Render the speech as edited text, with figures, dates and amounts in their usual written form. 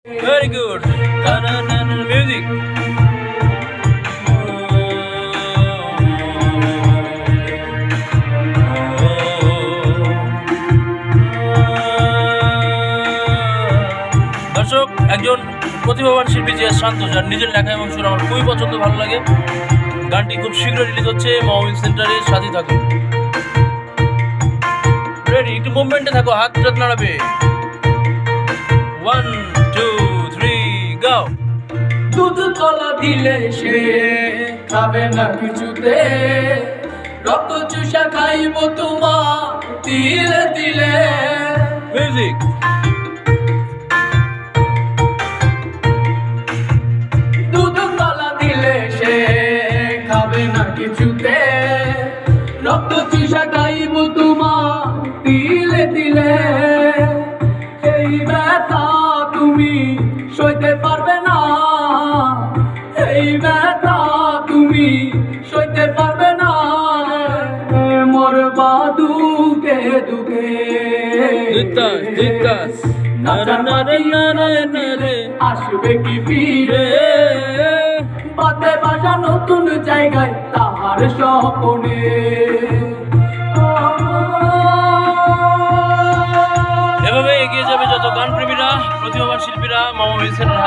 Very good. Music. দর্শক, একজন প্রতিভাবান শিল্পী যে শান্ত, যার নিজের লেখা এবং সুর আমার খুবই পছন্দ, ভালো লাগে। গানটি খুব শীঘ্রই রিলিজ হচ্ছে মাহমিদ সেন্টারের সাথে থাকুন। রেডি? একটু মুভমেন্টে থাকো, হাত নাড়াবে। 1 2 3 গো। দুধ কলা দিলে সে খাবে না কিছুতে, রক্ত চুষা খাইব তোমার দিলে দিলে। মিউজিক। দুধ কলা দিলে সে খাবে না কিছুতে, রক্ত চুষা খাইব তোমার দিলে দিলে। এই ব্যথা তুমি সইতে পারবে না, এই ব্যথা তুমি সইতে পারবে না। মরবা দুঃখে দুঃখে, আসবে কি ফিরে? বাতে বাসা নতুন জায়গায় তাহার স্বপনে। এভাবে এগিয়ে যাবে যত গান প্রেমীরা, প্রতিভাবান শিল্পীরা মাহমিদ সেন্টার